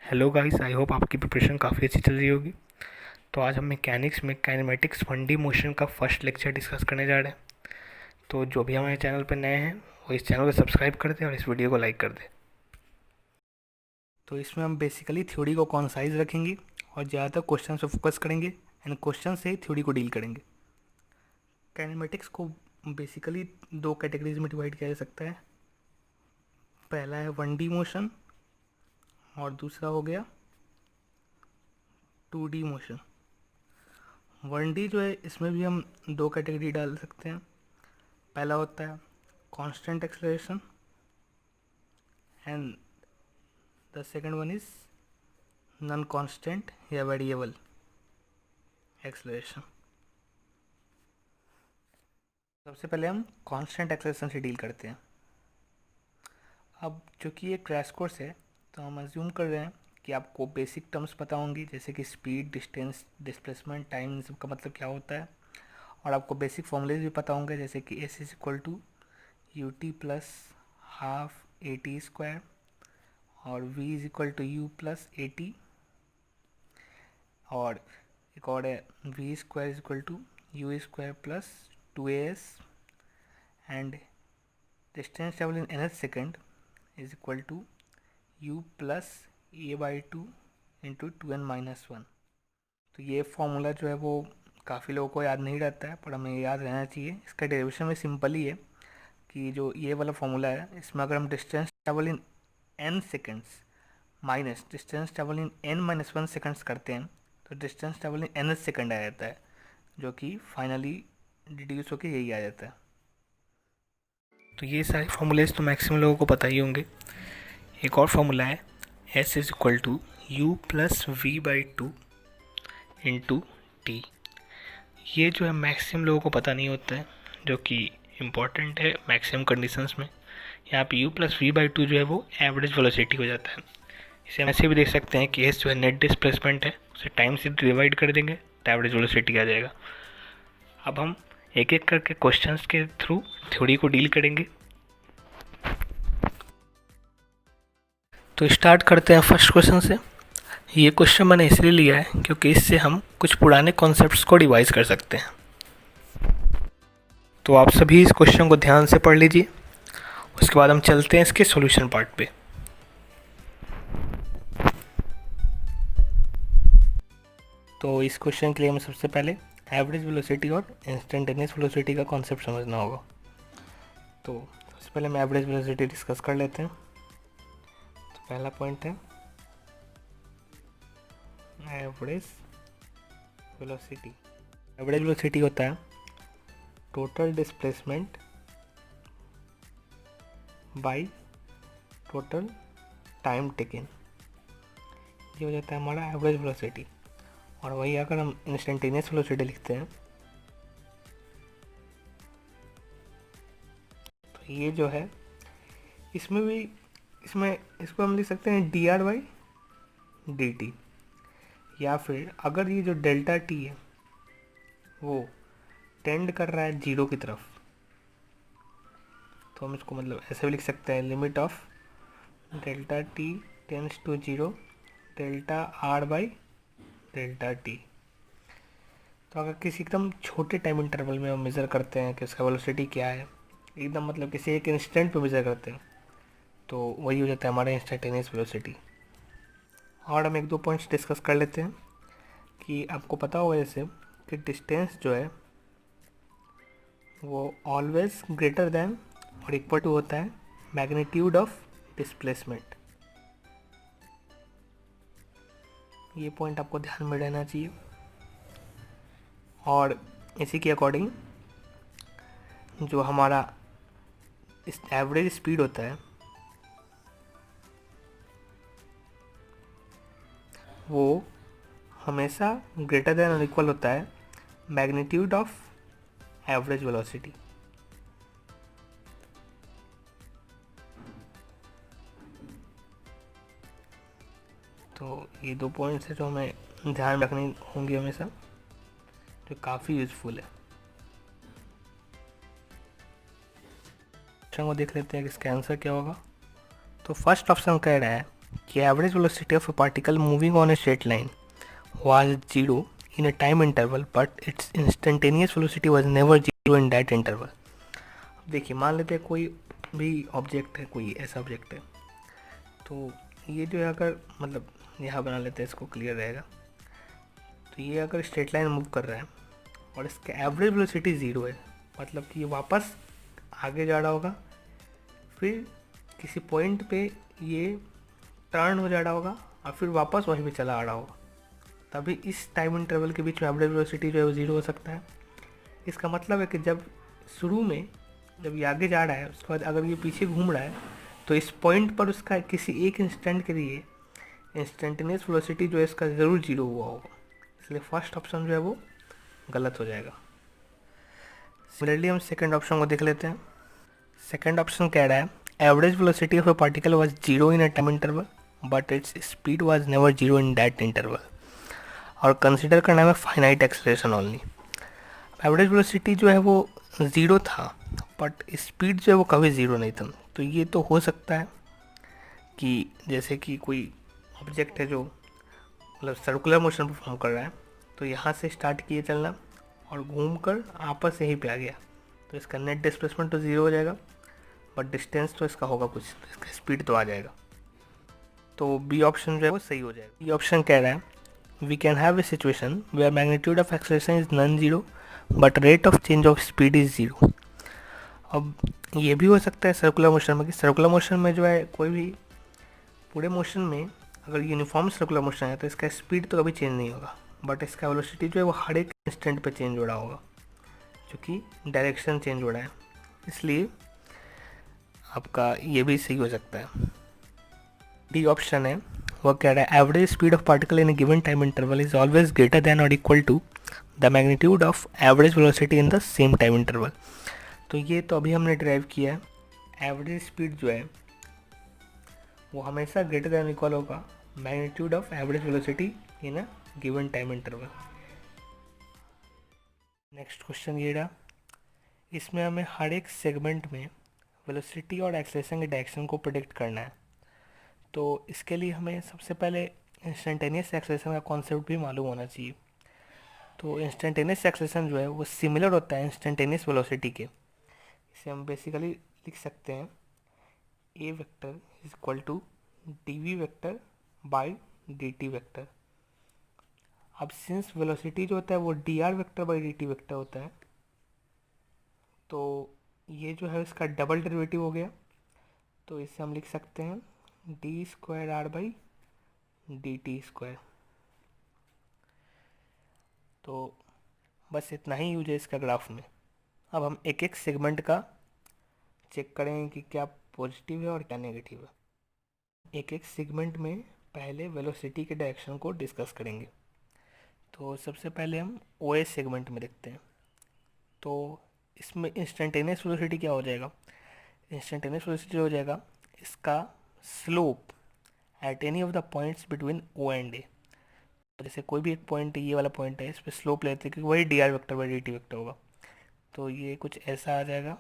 Hello guys, I hope आपकी preparation काफ़ी अच्छी चल रही होगी। तो आज हम मैकेनिक्स में काइनेमेटिक्स 1D मोशन का फर्स्ट लेक्चर डिस्कस करने जा रहे हैं। तो जो भी हमारे चैनल पर नए हैं वो इस चैनल को सब्सक्राइब कर दें और इस वीडियो को लाइक कर दें। तो इसमें हम बेसिकली थ्योरी को कॉन्साइज रखेंगे और ज़्यादातर क्वेश्चन पे फोकस करेंगे एंड क्वेश्चन से ही थ्योरी को डील करेंगे। काइनेमेटिक्स को बेसिकली दो कैटेगरीज में डिवाइड किया जा सकता है। पहला है 1D मोशन और दूसरा हो गया 2D मोशन। 1D जो है इसमें भी हम दो कैटेगरी डाल सकते हैं। पहला होता है constant acceleration and the second one is non constant या वेरिएबल एक्सेलरेशन। सबसे पहले हम कांस्टेंट एक्सेलरेशन से डील करते हैं। अब चूँकि ये क्रैश कोर्स है तो हम अज्यूम कर रहे हैं कि आपको बेसिक टर्म्स पता होंगी, जैसे कि स्पीड, डिस्टेंस, डिस्प्लेसमेंट, टाइम, इन सब का मतलब क्या होता है। और आपको बेसिक फॉर्मूलेज भी पता होंगे, जैसे कि S is equal to U T plus half A T square और v is equal to U plus A T, और एक और है v square is equal to U square plus 2as and distance travel in nth second is equal to u plus A by two into 2n-1। तो ये formula जो है वो काफ़ी लोगों को याद नहीं रहता है, पर हमें याद रहना चाहिए। इसका डेरिवेशन में सिंपल ही है कि जो ये वाला फॉर्मूला है इसमें अगर हम distance travel in n seconds minus distance travel in n-1 seconds करते हैं तो distance travel in nth second आ जाता है, जो कि फाइनली डिड्यूस होकर यही आ जाता है। तो ये सारे फॉर्मूलेज तो मैक्सिमम लोगों को पता ही होंगे। एक और फॉर्मूला है s is equal to U plus V by two into T. ये जो है मैक्सिमम लोगों को पता नहीं होता है, जो कि इम्पॉर्टेंट है मैक्सिमम कंडीशंस में। यहाँ पे u plus V by two जो है वो एवरेज वेलोसिटी हो जाता है। इसे हम ऐसे भी देख सकते हैं कि एस जो है नेट डिस्प्लेसमेंट है, उसे टाइम से डिवाइड कर देंगे तो एवरेज वेलोसिटी आ जाएगा। अब हम एक एक करके क्वेश्चंस के थ्रू थ्योरी को डील करेंगे। तो स्टार्ट करते हैं फर्स्ट क्वेश्चन से। ये क्वेश्चन मैंने इसलिए लिया है क्योंकि इससे हम कुछ पुराने कॉन्सेप्ट्स को रिवाइज कर सकते हैं। तो आप सभी इस क्वेश्चन को ध्यान से पढ़ लीजिए, उसके बाद हम चलते हैं इसके सॉल्यूशन पार्ट पे। तो इस क्वेश्चन के लिए हमें सबसे पहले एवरेज वेलोसिटी और इंस्टेंटेनियस वेलोसिटी का कॉन्सेप्ट समझना होगा। तो सबसे पहले हम एवरेज वेलोसिटी डिस्कस कर लेते हैं। तो पहला पॉइंट है एवरेज वेलोसिटी। एवरेज वेलोसिटी होता है total displacement by total time taken, ये हो जाता है हमारा एवरेज वेलोसिटी। और वही अगर हम इंस्टेंटेनियस वेलोसिटी लिखते हैं तो ये जो है इसमें इसको हम लिख सकते हैं D R by D T, या फिर अगर ये जो डेल्टा टी है वो टेंड कर रहा है जीरो की तरफ तो हम इसको मतलब ऐसे भी लिख सकते हैं limit of delta T tends to zero delta R by delta T. तो अगर किसी एकदम छोटे टाइम इंटरवल में हम मेज़र करते हैं कि उसका वेलोसिटी क्या है, एकदम मतलब किसी एक इंस्टेंट पे मेज़र करते हैं, तो वही हो जाता है हमारा इंस्टेंटेनियस वेलोसिटी। और हम एक दो पॉइंट्स डिस्कस कर लेते हैं कि आपको पता होगा जैसे कि डिस्टेंस जो है वो ऑलवेज ग्रेटर देन और इक्वल टू होता है मैग्नीट्यूड ऑफ डिस्प्लेसमेंट। ये पॉइंट आपको ध्यान में रहना चाहिए। और इसी के अकॉर्डिंग जो हमारा इस एवरेज स्पीड होता है वो हमेशा ग्रेटर देन और इक्वल होता है मैग्नीट्यूड ऑफ एवरेज वेलोसिटी। तो ये दो पॉइंट्स है जो हमें ध्यान रखने होंगे हमेशा, जो काफ़ी यूज़फुल है। क्वेश्चन को देख लेते हैं कि इसका आंसर क्या होगा। तो फर्स्ट ऑप्शन कह रहा है कि average velocity of a particle moving on a straight line was zero in a time interval but it's instantaneous velocity was never zero in that interval. देखिए, मान लेते हैं कोई भी ऑब्जेक्ट है, कोई ऐसा ऑब्जेक्ट है, तो ये जो है अगर मतलब यहाँ बना लेते हैं, इसको क्लियर रहेगा। तो ये अगर स्ट्रेट लाइन मूव कर रहा है और इसका एवरेज वेलोसिटी ज़ीरो है, मतलब कि ये वापस आगे जा रहा होगा, फिर किसी पॉइंट पे ये टर्न हो जा रहा होगा और फिर वापस वहीं पे चला आ रहा होगा, तभी इस टाइम इंटरवल के बीच में एवरेज वेलोसिटी जो है वो ज़ीरो हो सकता है। इसका मतलब है कि जब शुरू में जब ये आगे जा रहा है, उसके बाद अगर ये पीछे घूम रहा है, तो इस पॉइंट पर उसका किसी एक इंस्टेंट के लिए इंस्टेंटेनियस वेलोसिटी जो है इसका ज़रूर जीरो हुआ होगा, इसलिए फर्स्ट ऑप्शन जो है वो गलत हो जाएगा। सिमिलरली हम सेकंड ऑप्शन को देख लेते हैं। सेकंड ऑप्शन कह रहा है average velocity of a particle was zero in a time interval but its speed was never zero in that interval, और कंसिडर करना है finite acceleration only. Average velocity जो है वो ज़ीरो था बट स्पीड जो है वो कभी ज़ीरो नहीं था। तो ये तो हो सकता है कि जैसे कि कोई ऑब्जेक्ट है जो मतलब सर्कुलर मोशन परफॉर्म कर रहा है, तो यहाँ से स्टार्ट किए चलना और घूमकर आपस यहीं पे आ गया, तो इसका नेट डिस्प्लेसमेंट तो ज़ीरो हो जाएगा बट डिस्टेंस तो इसका होगा कुछ, तो इसका स्पीड तो आ जाएगा। तो बी ऑप्शन जो है वो सही हो जाएगा। बी ऑप्शन कह रहा है we can have a situation where magnitude of acceleration is non zero but rate of change of speed is zero. अब ये भी हो सकता है सर्कुलर मोशन में, कि सर्कुलर मोशन में जो है कोई भी पूरे मोशन में अगर यूनिफॉर्म सर्कुलर मोशन है तो इसका स्पीड तो कभी चेंज नहीं होगा, बट इसका वेलोसिटी जो है वो हर एक इंस्टेंट पे चेंज हो रहा होगा, क्योंकि डायरेक्शन चेंज हो रहा है। इसलिए आपका ये भी सही हो सकता है। डी ऑप्शन है वो कह रहा है average speed of particle in given time interval is always greater than और equal to the magnitude of average velocity in the same time interval. तो ये तो अभी हमने ड्राइव किया है, एवरेज स्पीड जो है वो हमेशा ग्रेटर देन इक्वल होगा magnitude of average velocity in a given time interval. Next question ये रहा, इसमें हमें हर एक सेगमेंट में वेलोसिटी और एक्सेलेरेशन के डायरेक्शन को प्रेडिक्ट करना है। तो इसके लिए हमें सबसे पहले इंस्टेंटेनियस एक्सेलेरेशन का कॉन्सेप्ट भी मालूम होना चाहिए। तो इंस्टेंटेनियस एक्सेलेरेशन जो है वो सिमिलर होता है इंस्टेंटेनियस वेलोसिटी के। इसे हम बेसिकली लिख सकते हैं a vector is equal to d v vector by D t vector. अब सिंस वेलोसिटी जो होता है वो d r vector by D t vector होता है, तो ये जो है इसका डबल डेरिवेटिव हो गया। तो इसे हम लिख सकते हैं D square R by D T square. तो बस इतना ही यूज है इसका ग्राफ में। अब हम एक एक सेगमेंट का चेक करेंगे कि क्या पॉजिटिव है और क्या नेगेटिव है। एक एक सेगमेंट में पहले वेलोसिटी के डायरेक्शन को डिस्कस करेंगे। तो सबसे पहले हम ओ एस सेगमेंट में देखते हैं। तो इसमें इंस्टेंटेनियस वेलोसिटी क्या हो जाएगा, इंस्टेंटेनियस वेलोसिटी हो जाएगा इसका slope at any of the points between O and A. जैसे कोई भी एक पॉइंट, ये वाला पॉइंट है, इस पर स्लोप लेते हैं क्योंकि वही D r vector by D t vector होगा। तो ये कुछ ऐसा आ जाएगा,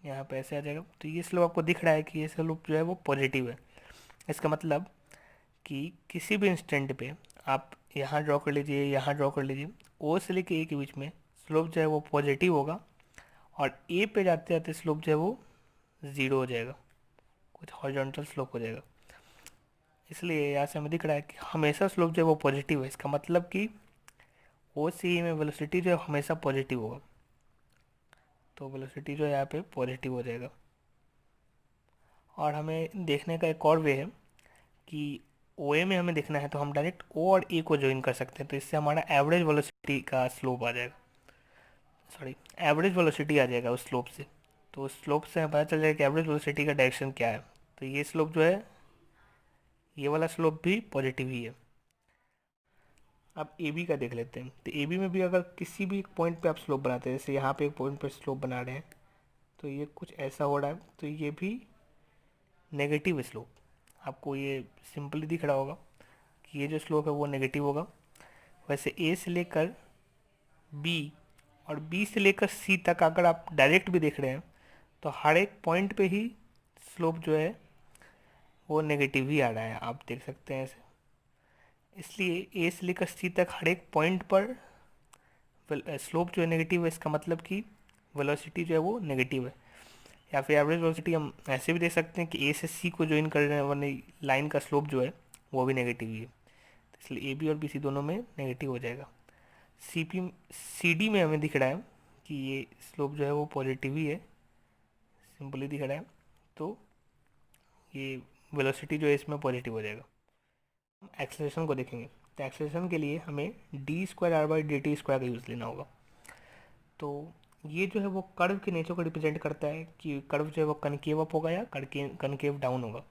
यहाँ पे ऐसे आ जाएगा। तो ये स्लोप आपको दिख रहा है कि ये स्लोप जो है वो पॉजिटिव है। इसका मतलब कि किसी भी इंस्टेंट पे आप यहाँ ड्रॉ कर लीजिए, यहाँ ड्रॉ कर लीजिए, ओ से लेके ए के बीच में स्लोप जो है वो पॉजिटिव होगा और ए पे जाते जाते स्लोप जो है वो ज़ीरो हो जाएगा, कुछ हॉरिजॉन्टल स्लोप हो जाएगा। इसलिए यहाँ से हमें दिख रहा है कि हमेशा स्लोप जो है वो पॉजिटिव है। इसका मतलब कि ओ सी में वेलोसिटी जो है हमेशा पॉजिटिव होगा, तो वेलोसिटी जो है यहाँ पे पॉजिटिव हो जाएगा। और हमें देखने का एक और वे है कि ओ ए में हमें देखना है तो हम डायरेक्ट ओ और ए को ज्वाइन कर सकते हैं, तो इससे हमारा एवरेज वेलोसिटी का स्लोप आ जाएगा, सॉरी एवरेज वेलोसिटी आ जाएगा उस स्लोप से। तो उस स्लोप से हमें पता चल जाएगा कि एवरेज वेलोसिटी का डायरेक्शन क्या है। तो ये स्लोप जो है, ये वाला स्लोप भी पॉजिटिव ही है। अब ए बी का देख लेते हैं। तो ए बी में भी अगर किसी भी एक पॉइंट पे आप स्लोप बनाते हैं, जैसे यहाँ पे एक पॉइंट पे स्लोप बना रहे हैं, तो ये कुछ ऐसा हो रहा है, तो ये भी नेगेटिव स्लोप आपको ये सिंपली दिख रहा होगा कि ये जो स्लोप है वो नेगेटिव होगा। वैसे ए से लेकर बी और बी से लेकर सी तक अगर आप डायरेक्ट भी देख रहे हैं तो हर एक पॉइंट पे ही स्लोप जो है वो नेगेटिव ही आ रहा है, आप देख सकते हैं ऐसे। इसलिए ए से लेकर सी तक हर एक पॉइंट पर स्लोप जो है नेगेटिव है, इसका मतलब कि वेलोसिटी जो है वो नेगेटिव है। या फिर एवरेज वेलोसिटी हम ऐसे भी देख सकते हैं कि ए से सी को ज्वाइन कर रहे हैं, वरना लाइन का स्लोप जो है वो भी नेगेटिव ही है। तो इसलिए ए बी और बी सी दोनों में नेगेटिव हो जाएगा। सी पी सी डी में हमें दिख रहा है कि ये स्लोप जो है वो पॉजिटिव ही है, सिंपली दिख रहा है। तो ये वेलोसिटी जो है इसमें पॉजिटिव हो जाएगा। हम एक्सेलरेशन को देखेंगे, तो एक्सेलरेशन के लिए हमें D square R by D T square का यूज़ लेना होगा। तो ये जो है वो कर्व के नेचर को रिप्रेजेंट करता है कि कर्व जो है वो कनकेव अप होगा या कनकेव डाउन होगा।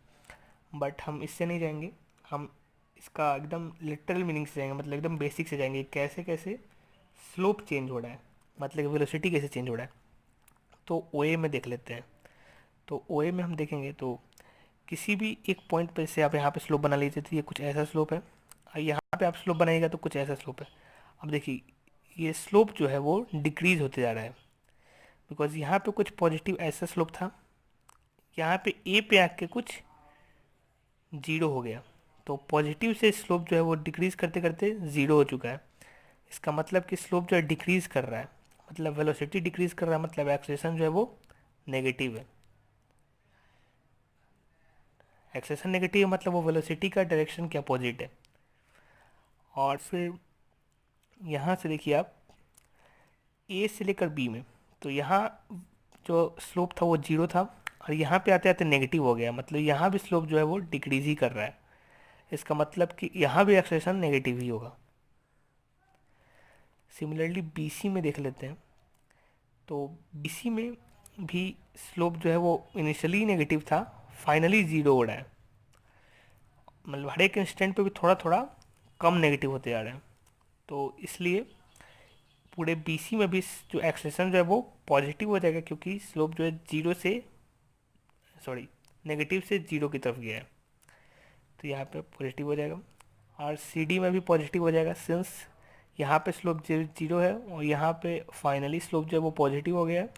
बट हम इससे नहीं जाएंगे, हम इसका एकदम लिटरल मीनिंग से जाएंगे, मतलब एकदम बेसिक से जाएंगे, कैसे कैसे स्लोप चेंज हो रहा है, मतलब वेलोसिटी कैसे चेंज हो रहा है। तो ओ ए में देख लेते हैं। तो ओ ए में हम देखेंगे तो किसी भी एक पॉइंट पे से आप यहाँ पे स्लोप बना लीजिए, तो ये कुछ ऐसा स्लोप है, और यहाँ पे आप स्लोप बनाइएगा तो कुछ ऐसा स्लोप है। अब देखिए ये स्लोप जो है वो डिक्रीज होते जा रहा है, बिकॉज यहाँ पे कुछ पॉजिटिव ऐसा स्लोप था, यहाँ पे ए पे आके कुछ जीरो हो गया, तो पॉजिटिव से स्लोप जो है वो डिक्रीज करते करते ज़ीरो हो चुका है। इसका मतलब कि स्लोप जो है डिक्रीज कर रहा है, मतलब वेलोसिटी डिक्रीज कर रहा है, मतलब एक्सेलरेशन जो है वो नेगेटिव है। एक्सेलरेशन नेगेटिव मतलब वो वेलोसिटी का डायरेक्शन क्या अपोजिट है। और फिर यहाँ से देखिए आप ए से लेकर बी में, तो यहाँ जो स्लोप था वो जीरो था, और यहाँ पे आते आते नेगेटिव हो गया, मतलब यहाँ भी स्लोप जो है वो डिक्रीज ही कर रहा है। इसका मतलब कि यहाँ भी एक्सेलरेशन नेगेटिव ही होगा। सिमिलरली बीसी में देख लेते हैं। तो बीसी में भी स्लोप जो है वो इनिशियली नेगेटिव था, फाइनली ज़ीरो हो रहा है, मतलब हर एक इंस्टेंट पे भी थोड़ा थोड़ा कम नेगेटिव होते जा रहे हैं। तो इसलिए पूरे बीसी में भी जो एक्सेलरेशन जो है वो पॉजिटिव हो जाएगा, क्योंकि स्लोप जो है जीरो से नेगेटिव से जीरो की तरफ गया है, तो यहाँ पे पॉजिटिव हो जाएगा। और सी डी में भी पॉजिटिव हो जाएगा, सिंस यहाँ पे स्लोप जीरो है और यहाँ पे फाइनली स्लोप जो है वो पॉजिटिव हो गया है,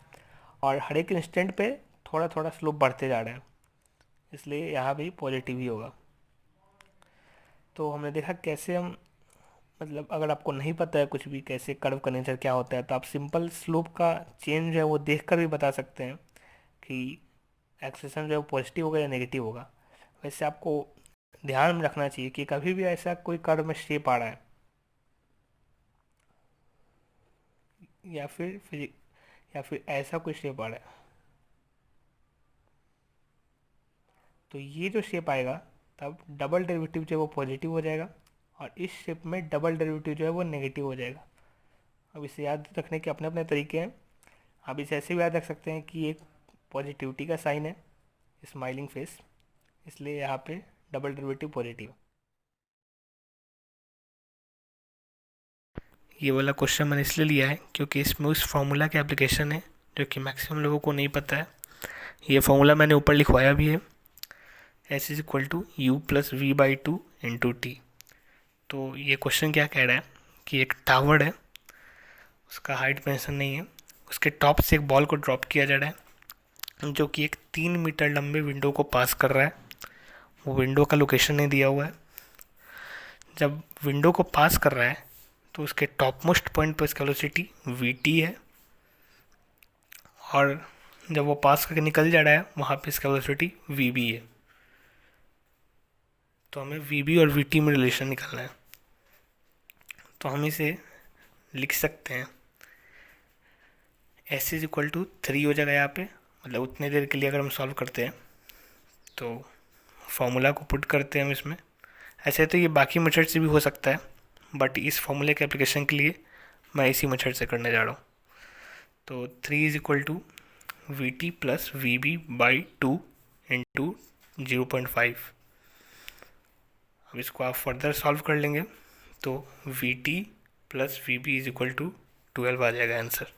और हर एक इंस्टेंट पे थोड़ा थोड़ा स्लोप बढ़ते जा रहा है, इसलिए यहाँ भी पॉजिटिव ही होगा। तो हमने देखा कैसे हम, मतलब अगर आपको नहीं पता है कुछ भी कैसे कर्व का नेचर क्या होता है, तो आप सिंपल स्लोप का चेंज जो है वो देख कर भी बता सकते हैं कि एक्सेलरेशन जो है वो पॉजिटिव होगा या नेगेटिव होगा। वैसे आपको ध्यान में रखना चाहिए कि कभी भी ऐसा कोई कर्व में शेप आ रहा है या फिर ऐसा कोई शेप आ रहा है, तो ये जो शेप आएगा तब डबल डेरिवेटिव जो है वो पॉजिटिव हो जाएगा, और इस शेप में डबल डेरिवेटिव जो है वो नेगेटिव हो जाएगा। अब इसे याद रखने के अपने अपने तरीके हैं। आप इसे ऐसे भी याद रख सकते हैं कि एक पॉजिटिविटी का साइन है, स्माइलिंग फेस, इसलिए यहाँ पे डबल डेरिवेटिव पॉजिटिव। ये वाला क्वेश्चन मैंने इसलिए लिया है क्योंकि इसमें उस फॉर्मूला के एप्लीकेशन है जो कि मैक्सिमम लोगों को नहीं पता है। ये फॉर्मूला मैंने ऊपर लिखवाया भी है, S is equal to U plus V by two into T. तो ये क्वेश्चन क्या कह रहा है कि एक टावर है, उसका हाइट मेंशन नहीं है, उसके टॉप से एक बॉल को ड्रॉप किया जा रहा है जो कि एक 3 मीटर लंबे विंडो को पास कर रहा है। वो विंडो का लोकेशन नहीं दिया हुआ है। जब विंडो को पास कर रहा है तो उसके टॉप मोस्ट पॉइंट पर इसका वेलोसिटी वी टी है, और जब वो पास करके निकल जा रहा है वहाँ पे इसका वेलोसिटी वी बी है। तो हमें वी बी और वी टी में रिलेशन निकालना है। तो हम इसे लिख सकते हैं एस इज इक्वल टू 3 हो जाएगा यहाँ पे, मतलब उतने देर के लिए अगर हम सॉल्व करते हैं तो फॉर्मूला को पुट करते हैं हम इसमें। ऐसे तो ये बाकी मेथड से भी हो सकता है, बट इस फॉर्मूले के एप्लीकेशन के लिए मैं इसी मेथड से करने जा रहा हूँ। तो 3 is equal to V T plus V B by 2 into 0.5। अब इसको आप फर्दर सॉल्व कर लेंगे तो V T plus V B is equal to 12 आ जाएगा आंसर।